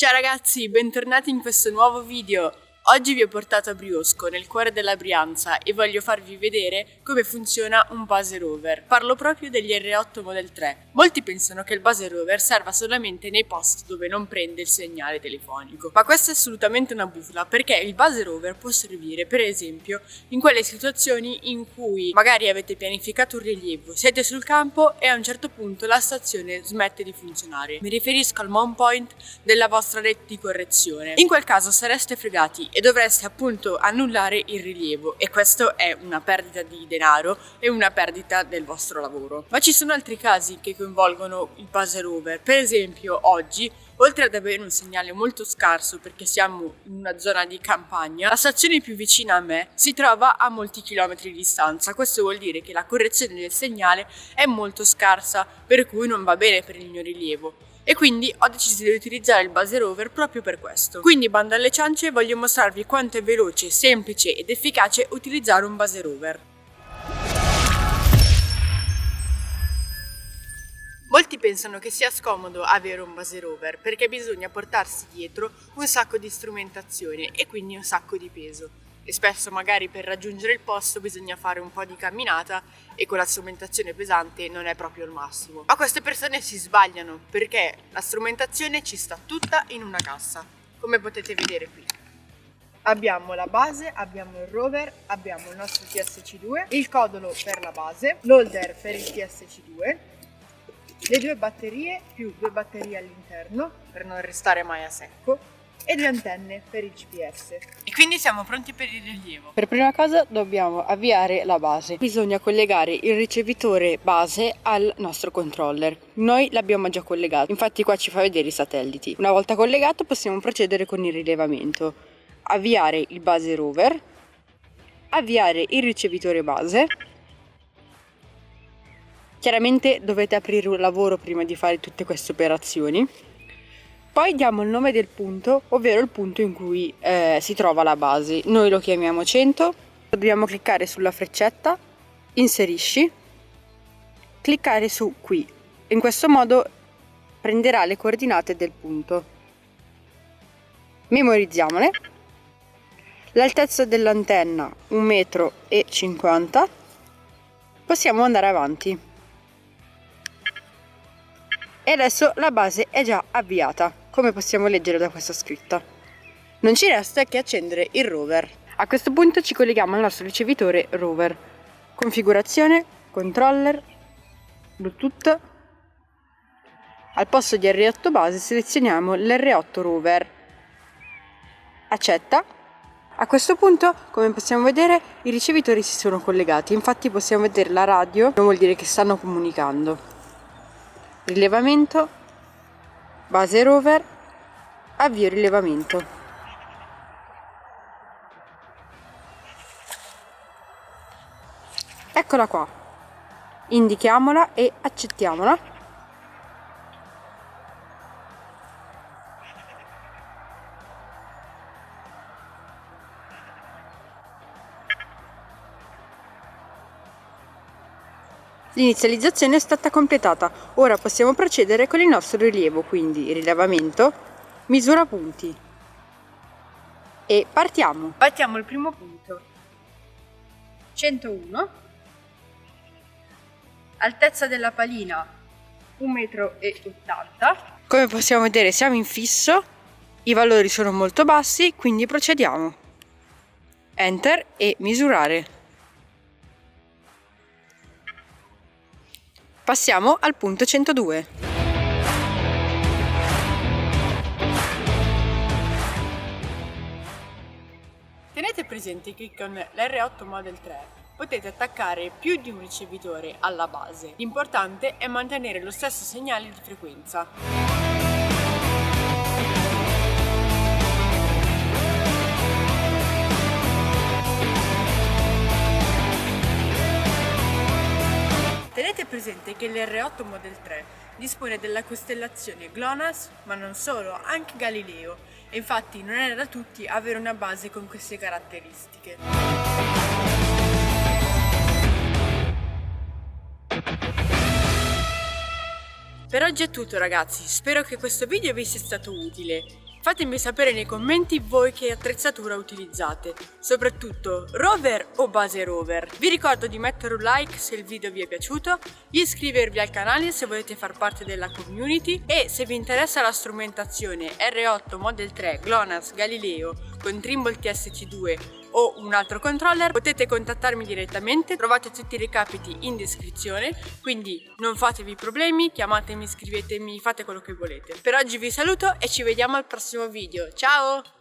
Ciao ragazzi, bentornati in questo nuovo video. Oggi vi ho portato a Briosco, nel cuore della Brianza, e voglio farvi vedere come funziona un base rover. Parlo proprio degli R8 Model 3. Molti pensano che il base rover serva solamente nei posti dove non prende il segnale telefonico, ma questa è assolutamente una bufala, perché il base rover può servire, per esempio, in quelle situazioni in cui magari avete pianificato un rilievo, siete sul campo e a un certo punto la stazione smette di funzionare. Mi riferisco al mount point della vostra rete di correzione. In quel caso sareste fregati e dovreste appunto annullare il rilievo, e questo è una perdita di denaro e una perdita del vostro lavoro. Ma ci sono altri casi che coinvolgono il base rover. Per esempio oggi, oltre ad avere un segnale molto scarso perché siamo in una zona di campagna, la stazione più vicina a me si trova a molti chilometri di distanza. Questo vuol dire che la correzione del segnale è molto scarsa, per cui non va bene per il mio rilievo. E quindi ho deciso di utilizzare il base rover proprio per questo. Quindi, bando alle ciance, voglio mostrarvi quanto è veloce, semplice ed efficace utilizzare un base rover. Molti pensano che sia scomodo avere un base rover perché bisogna portarsi dietro un sacco di strumentazione e quindi un sacco di peso. E spesso magari per raggiungere il posto bisogna fare un po' di camminata e con la strumentazione pesante non è proprio il massimo. Ma queste persone si sbagliano perché la strumentazione ci sta tutta in una cassa, come potete vedere qui. Abbiamo la base, abbiamo il rover, abbiamo il nostro TSC2, il codolo per la base, l'holder per il TSC2, le due batterie più due batterie all'interno per non restare mai a secco, e le antenne per il GPS. E quindi siamo pronti per il rilievo. Per prima cosa dobbiamo avviare la base. Bisogna collegare il ricevitore base al nostro controller. Noi l'abbiamo già collegato, infatti qua ci fa vedere i satelliti. Una volta collegato possiamo procedere con il rilevamento. Avviare il base rover, avviare il ricevitore base. Chiaramente dovete aprire un lavoro prima di fare tutte queste operazioni. Poi diamo il nome del punto, ovvero il punto in cui si trova la base. Noi lo chiamiamo 100. Dobbiamo cliccare sulla freccetta, inserisci, cliccare su qui. In questo modo prenderà le coordinate del punto. Memorizziamole. L'altezza dell'antenna 1,50 m. Possiamo andare avanti. E adesso la base è già avviata, come possiamo leggere da questa scritta. Non ci resta che accendere il rover. A questo punto ci colleghiamo al nostro ricevitore rover. Configurazione, controller, Bluetooth. Al posto di R8 base selezioniamo l'R8 rover. Accetta. A questo punto, come possiamo vedere, i ricevitori si sono collegati. Infatti possiamo vedere la radio, non vuol dire che stanno comunicando. Rilevamento, base rover, avvio rilevamento. Eccola qua, indichiamola e accettiamola. L'inizializzazione è stata completata, ora possiamo procedere con il nostro rilievo, quindi rilevamento, misura punti e partiamo. Battiamo il primo punto, 101, altezza della palina 1,80 m. Come possiamo vedere siamo in fisso, i valori sono molto bassi, quindi procediamo. Enter e misurare. Passiamo al punto 102. Tenete presente che con l'R8 Model 3 potete attaccare più di un ricevitore alla base. L'importante è mantenere lo stesso segnale di frequenza. Tenete presente che l'R8 Model 3 dispone della costellazione GLONASS, ma non solo, anche Galileo, e infatti non è da tutti avere una base con queste caratteristiche. Per oggi è tutto ragazzi, spero che questo video vi sia stato utile. Fatemi sapere nei commenti voi che attrezzatura utilizzate, soprattutto rover o base rover. Vi ricordo di mettere un like se il video vi è piaciuto, di iscrivervi al canale se volete far parte della community e se vi interessa la strumentazione R8 Model 3 GLONASS Galileo con Trimble TSC2 o un altro controller, potete contattarmi direttamente, trovate tutti i recapiti in descrizione, quindi non fatevi problemi, chiamatemi, scrivetemi, fate quello che volete. Per oggi vi saluto e ci vediamo al prossimo video, ciao!